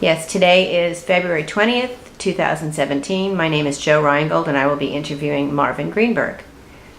Yes, today is February 20th, 2017. My name is Joe Reingold, and I will be interviewing Marvin Greenberg.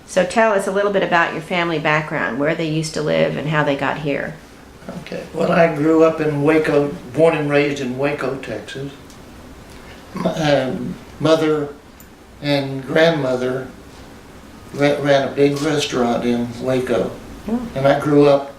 So tell us a little bit about your family background, where they used to live and how they got here. Okay, well, I grew up in Waco, born and raised in Waco, Texas. My mother and grandmother ran a big restaurant in Waco. Oh. And I grew up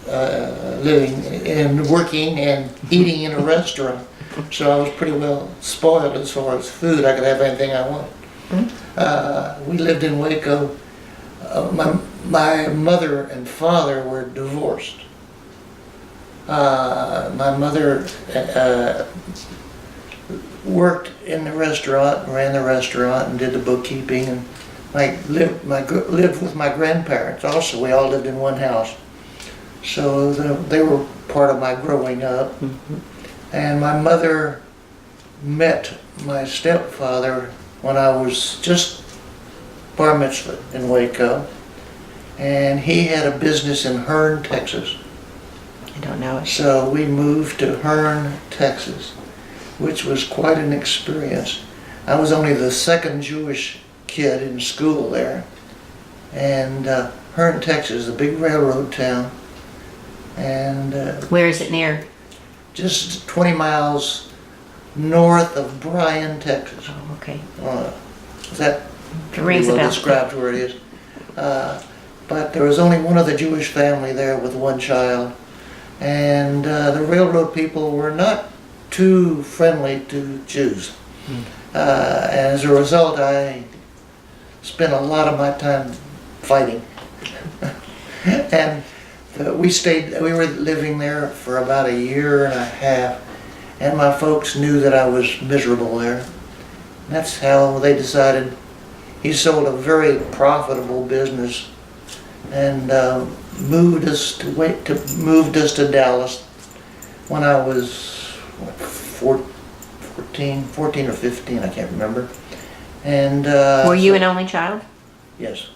living and working and eating in a restaurant. So I was pretty well spoiled as far as food. I could have anything I wanted. We lived in Waco. My mother and father were divorced. My mother worked in the restaurant, ran the restaurant, and did the bookkeeping, and lived with my grandparents. Also, we all lived in one house, so they were part of my growing up. And my mother met my stepfather when I was just bar mitzvah in Waco, and he had a business in Hearne, Texas. I don't know it. So we moved to Hearne, Texas, which was quite an experience. I was only the second Jewish kid in school there. And Hearne, Texas, a big railroad town. And Where is it near? just 20 miles north of Bryan, Texas. Oh, okay. That It rings a well bell. describes where it is. But there was only one other Jewish family there with one child. And the railroad people were not too friendly to Jews. As a result, I spent a lot of my time fighting. And we were living there for about a year and a half, and my folks knew that I was miserable there. That's how they decided. He sold a very profitable business and moved us to Dallas when I was 14 or 15, I can't remember. And Were you an only child? yes.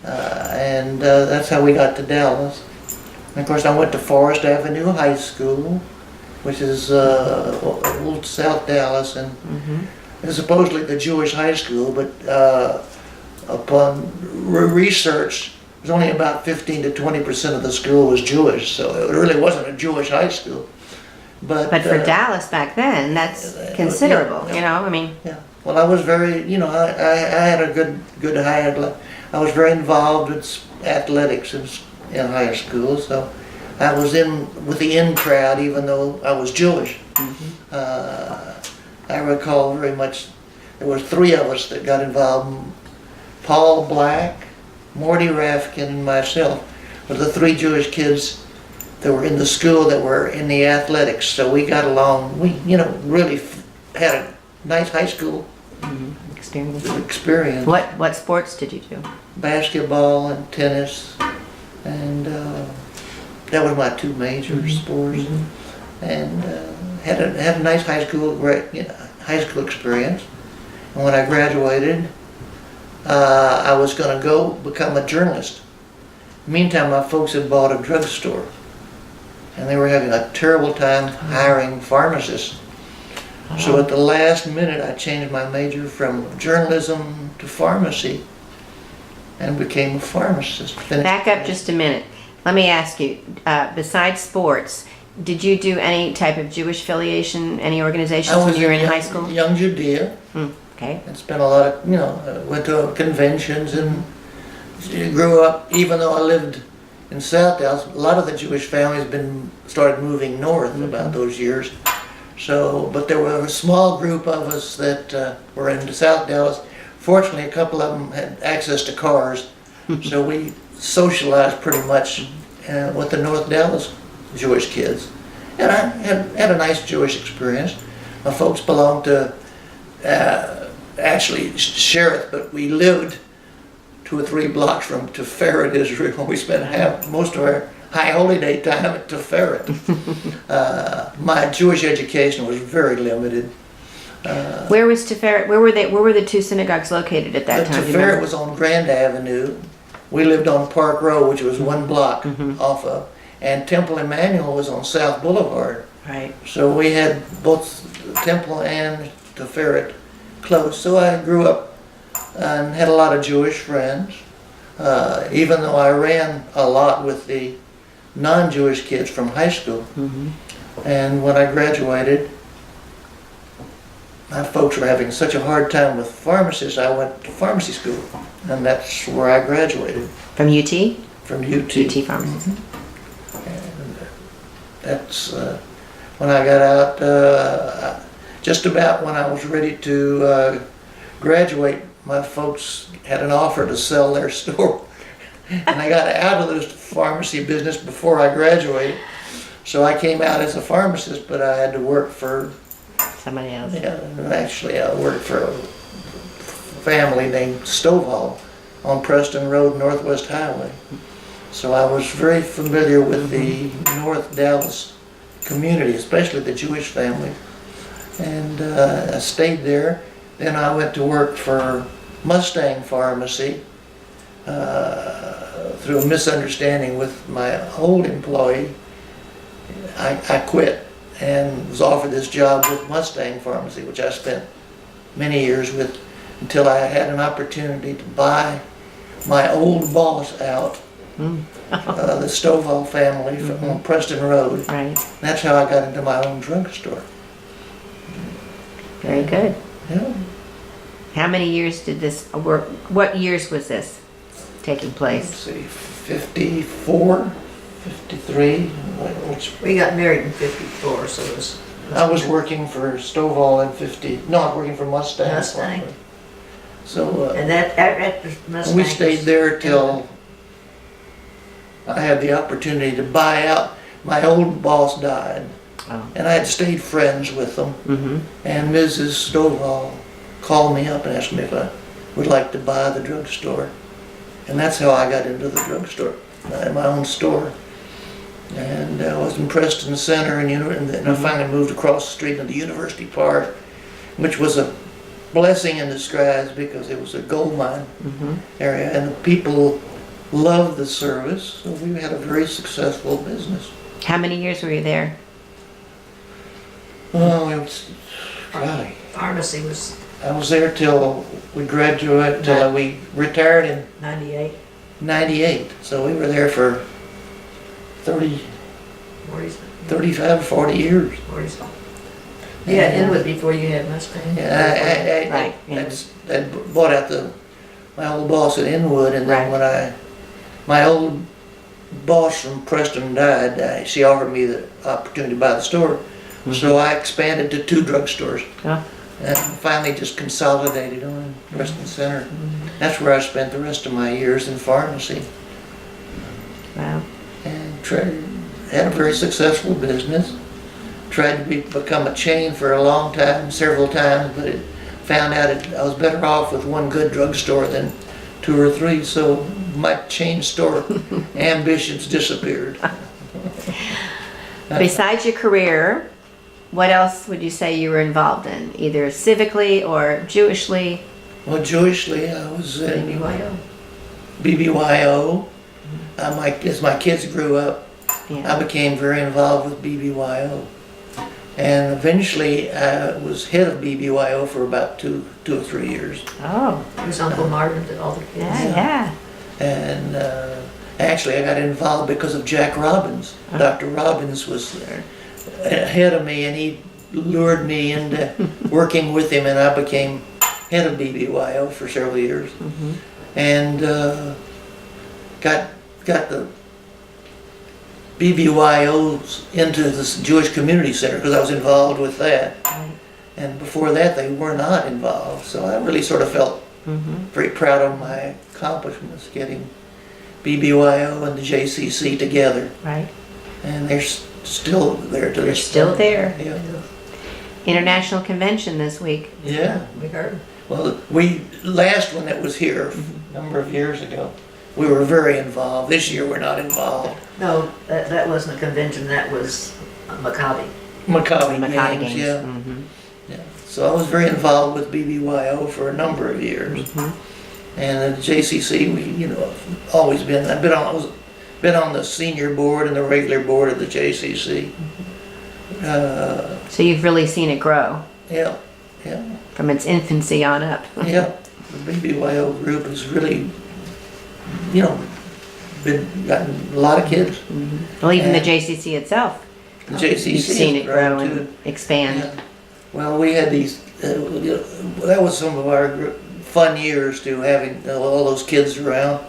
And that's how we got to Dallas. And of course, I went to Forest Avenue High School, which is old South Dallas, and it's supposedly the Jewish high school, but upon research, it was only about 15 to 20% of the school was Jewish, so it really wasn't a Jewish high school. But for Dallas back then, that's considerable, yeah. you know, I mean. Yeah. Well, I was very, I had a good I was very involved with athletics in high school, so I was in with the in crowd even though I was Jewish. I recall very much, there were 3 of us that got involved. Paul Black, Morty Rafkin, and myself were the 3 Jewish kids that were in the school that were in the athletics, so we got along. We, really had a nice high school experience. What sports did you do? Basketball and tennis, and that was my 2 major sports. And had a nice high school experience. And when I graduated, I was going to go become a journalist. Meantime, my folks had bought a drugstore, and they were having a terrible time hiring pharmacists. So at the last minute, I changed my major from journalism to pharmacy and became a pharmacist. Back up just a minute. Let me ask you, besides sports, did you do any type of Jewish affiliation, any organizations when you were in high school? Young Judea. Okay. And spent a lot of, went to conventions and grew up, even though I lived in South Dallas, a lot of the Jewish families started moving north about those years. So, but there were a small group of us that were in South Dallas. Fortunately, a couple of them had access to cars, so we socialized pretty much with the North Dallas Jewish kids. And I had a nice Jewish experience. My folks belonged to actually Sheriff, but we lived 2 or 3 blocks from Tiferet, Israel. We spent most of our high holiday time at Tiferet. My Jewish education was very limited. Where was Tiferet? Where were the 2 synagogues located at that time? Tiferet was on Grand Avenue. We lived on Park Road, which was 1 block off of, and Temple Emmanuel was on South Boulevard. Right. So we had both Temple and the Ferret close. So I grew up and had a lot of Jewish friends. Even though I ran a lot with the non-Jewish kids from high school. And when I graduated, my folks were having such a hard time with pharmacists, I went to pharmacy school. And that's where I graduated. From UT? From UT. UT Pharmacy. And that's when I got out, just about when I was ready to graduate, my folks had an offer to sell their store. And I got out of the pharmacy business before I graduated. So I came out as a pharmacist, but I had to work for Somebody else. Yeah, actually I worked for a family named Stovall on Preston Road, Northwest Highway. So I was very familiar with the North Dallas community, especially the Jewish family. And I stayed there. Then I went to work for Mustang Pharmacy through a misunderstanding with my old employee. I quit and was offered this job with Mustang Pharmacy, which I spent many years with until I had an opportunity to buy my old boss out, the Stovall family from Preston Road. Right. That's how I got into my own drugstore. Very good. Yeah. How many years did this work? What years was this taking Let's place? see, 54, 53, which We got married in '54, so it was. I was working for Stovall in 50, no, I was working for Mustang. Mustang. So And that, at the Mustang. we stayed there till I had the opportunity to buy out. My old boss died, Oh. and I had stayed friends with them. Mm-hmm. And Mrs. Stovall called me up and asked me if I would like to buy the drugstore. And that's how I got into the drugstore. I had my own store. And I was in Preston Center, and then I finally moved across the street into University Park, which was a blessing in disguise because it was a gold mine area, and the people loved the service, so we had a very successful business. How many years were you there? Oh, it was, golly, Pharmacy was I was there till we graduated, till we retired in 98, 98, so we were there for 30, 40s. 35, 40 years. 40s. You had Inwood before you had Mustang. Yeah, Right, I bought out my old boss at Inwood, and then Right. my old boss from Preston died, she offered me the opportunity to buy the store. So I expanded to 2 drugstores. Oh. And finally just consolidated on Preston Center. That's where I spent the rest of my years in pharmacy. Wow. And had a very successful business. Tried to become a chain for a long time, several times, but found out I was better off with one good drugstore than 2 or 3, so my chain store ambitions disappeared. Besides your career, what else would you say you were involved in, either civically or Jewishly? Well, Jewishly, I was in BBYO. BBYO. As my kids grew up, Yeah. I became very involved with BBYO. And eventually I was head of BBYO for about two or 3 years. Oh, It was Uncle Marvin to all the kids. yeah. And actually I got involved because of Jack Robbins. Dr. Robbins was ahead of me, and he lured me into working with him, and I became head of BBYO for several years. And got the BBYOs into the Jewish Community Center because I was involved with that. Right. And before that, they were not involved. So I really sort of felt very proud of my accomplishments, getting BBYO and the JCC together. Right. And they're still there to They're this still day. there. Yeah. International Convention this week. Yeah. We heard. Well, last one that was here a number of years ago, we were very involved. This year we're not involved. No, that wasn't a convention, that was Maccabi. Maccabi Maccabi Games, Games. yeah. Mhm. Yeah. So I was very involved with BBYO for a number of years. And the JCC, always been. I've been on the senior board and the regular board of the JCC. So you've really seen it grow Yeah, yeah, from its infancy on up. yeah. The Baby Waco group has really, you know, gotten a lot of kids. Well, even the And JCC itself, the JCC you've seen has it grow grown, and too. expand. Yeah. Well, we had these, that was some of our fun years too, having all those kids around.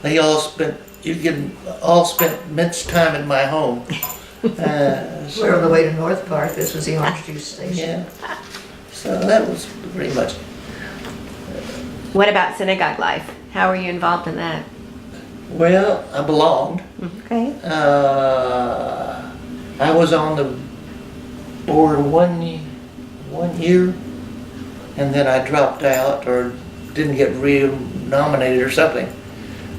They all spent, you could all spent much time in my home. We're on the way to North Park. This was the orange juice station. Yeah. So that was pretty much. What about synagogue life? How were you involved in that? Well, I belonged. Okay. I was on the board one year, and then I dropped out or didn't get re-nominated or something.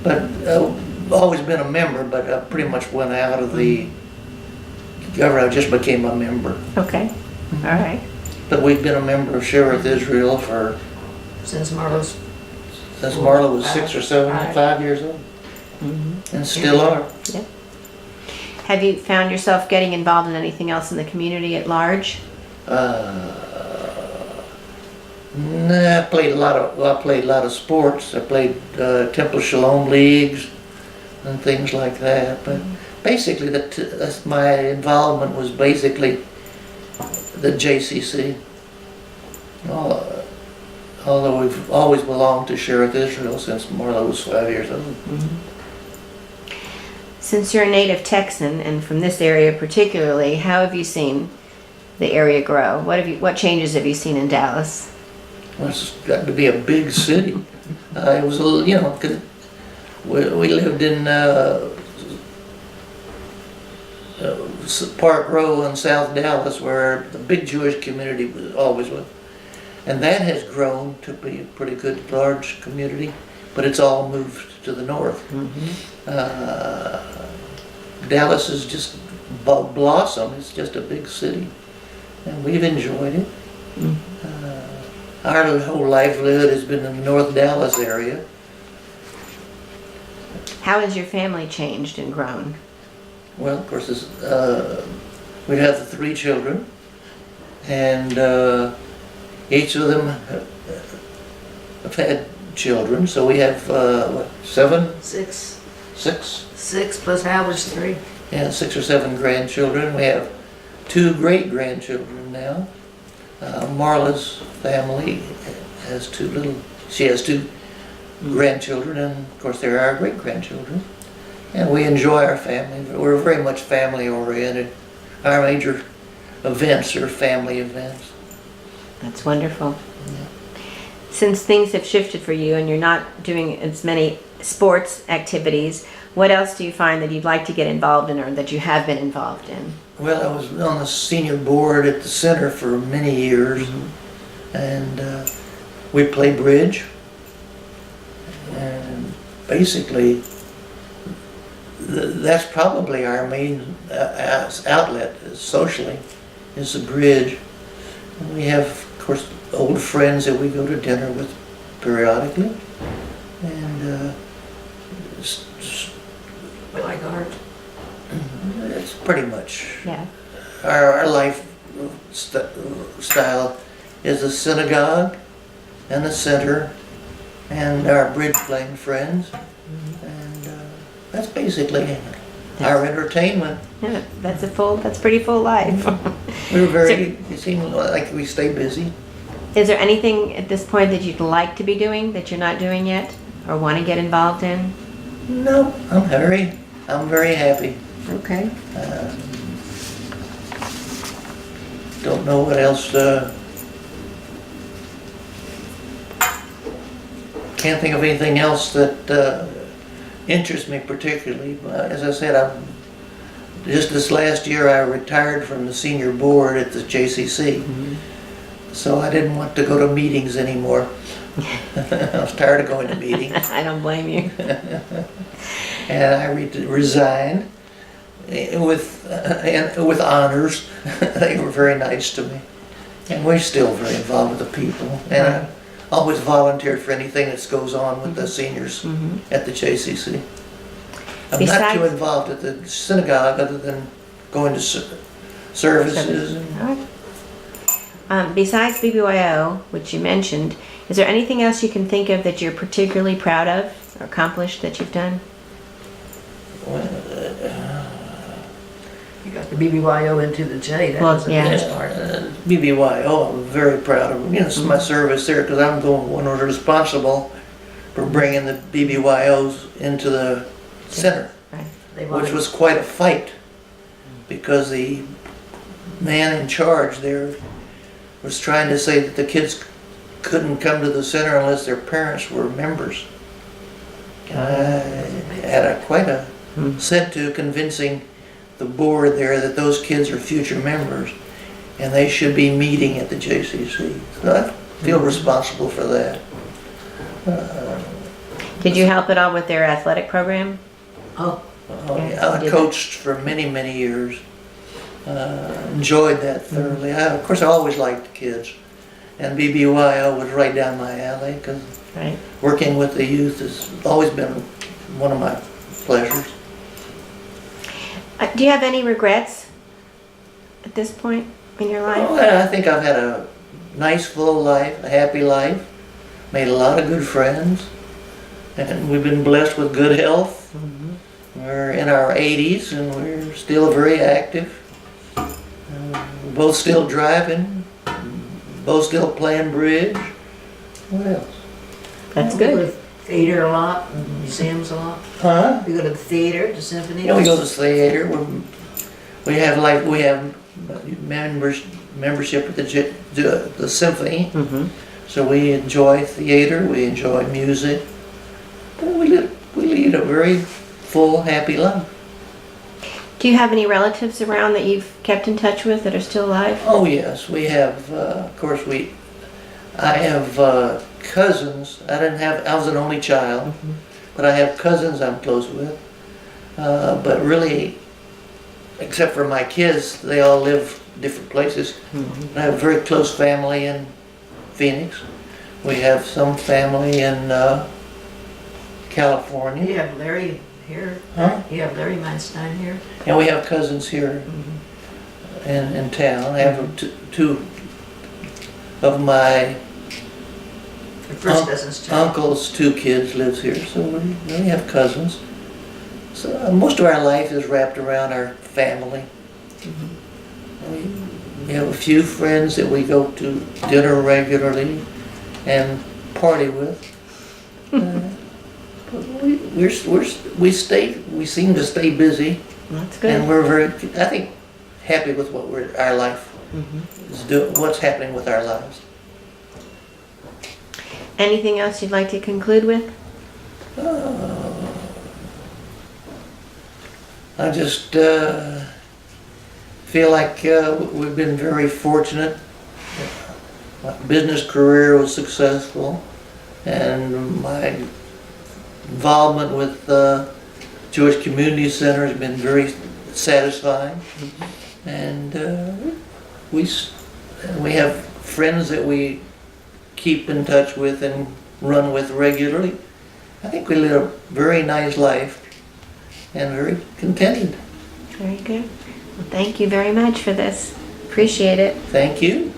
But always been a member, but I pretty much went out of the government. I just became a member. Okay. All right. But we've been a member of Sheriff Israel for Since Marla was 6 or 7, 5 years old, and still are. Yeah. Have you found yourself getting involved in anything else in the community at large? Nah, I played a lot of sports. I played Temple Shalom leagues and things like that. But basically, that's my involvement was basically the JCC. Although we've always belonged to Sheriff Israel since Marla was 5 years old. Since you're a native Texan and from this area particularly, how have you seen the area grow? What changes have you seen in Dallas? Well, it's got to be a big city. It was a little, you know, 'cause we lived in Park Row in South Dallas, where the big Jewish community was always was. And that has grown to be a pretty good, large community, but it's all moved to the north. Dallas has just blossomed. It's just a big city, and we've enjoyed it. Our whole livelihood has been in the North Dallas area. How has your family changed and grown? Well, of course, we have the 3 children, and each of them have had children. So we have 7, 6 6, plus Howard's 3. yeah, 6 or 7 grandchildren. We have 2 great grandchildren now. Marla's family has 2 she has 2 grandchildren, and of course they're our great grandchildren. And we enjoy our family. We're very much family oriented. Our major events are family events. That's wonderful. Since things have shifted for you and you're not doing as many sports activities, what else do you find that you'd like to get involved in or that you have been involved in? Well, I was on the senior board at the center for many years, and we play bridge. And basically, that's probably our main outlet socially, is the bridge. And we have, of course, old friends that we go to dinner with periodically, and Like art. it's pretty much Yeah. our life style is a synagogue and a center and our bridge playing friends, and that's basically our entertainment. Yeah, that's pretty full life. We're very, it seems like we stay busy. Is there anything at this point that you'd like to be doing that you're not doing yet or want to get involved in? No, I'm very happy. Okay. Don't know what else, can't think of anything else that interests me particularly. As I said, just this last year I retired from the senior board at the JCC, so I didn't want to go to meetings anymore. I was tired of going to meetings. I don't blame you. And I resigned with honors. They were very nice to me, and we're still very involved with the people. And I always volunteered for anything that goes on with the seniors at the JCC. I'm not too involved at the synagogue, other than going to services. All right. Besides BBYO, which you mentioned, is there anything else you can think of that you're particularly proud of or accomplished that you've done? You got the BBYO into the J, that Well, was the yeah. best part. BBYO, I'm very proud of, it's my service there, because I'm the one who's responsible for bringing the BBYOs into the center, Right. They which wanted, was quite a fight, because the man in charge there was trying to say that the kids couldn't come to the center unless their parents were members. And I had quite a set to convincing the board there that those kids are future members and they should be meeting at the JCC. So I feel responsible for that. Did you help at all with their athletic program? oh, I coached for many, many years. Enjoyed that thoroughly. Of course, I always liked the kids. And BBYO was right down my alley, because Right. working with the youth has always been one of my pleasures. Do you have any regrets at this point in your life? Well, I think I've had a nice, full life, a happy life, made a lot of good friends, and we've been blessed with good health. We're in our 80s and we're still very active. We're both still driving, both still playing bridge. What else? That's you go to good. the theater a lot, and museums a lot. Huh? You go to the theater, the symphony. Yeah, we go to the theater. We have membership at the symphony. So we enjoy theater, we enjoy music. We lead a very full, happy life. Do you have any relatives around that you've kept in touch with that are still alive? Oh yes, we have. Of course, I have cousins. I was an only child, but I have cousins I'm close with. But really, except for my kids, they all live different places. I have a very close family in Phoenix. We have some family in California. You have Larry here. Huh? You have Larry Meinstein here. And we have cousins here in town. I have two of my The first cousins too. uncle's two kids lives here, so we have cousins. So most of our life is wrapped around our family. We have a few friends that we go to dinner regularly and party with. But we seem to stay busy, That's good. and we're very, I think, happy with our life is what's happening with our lives. Anything else you'd like to conclude with? I just feel like we've been very fortunate. My business career was successful, and my involvement with Jewish Community Center has been very satisfying. And we have friends that we keep in touch with and run with regularly. I think we live a very nice life and very contented. Very good. Well, thank you very much for this. Appreciate it. Thank you.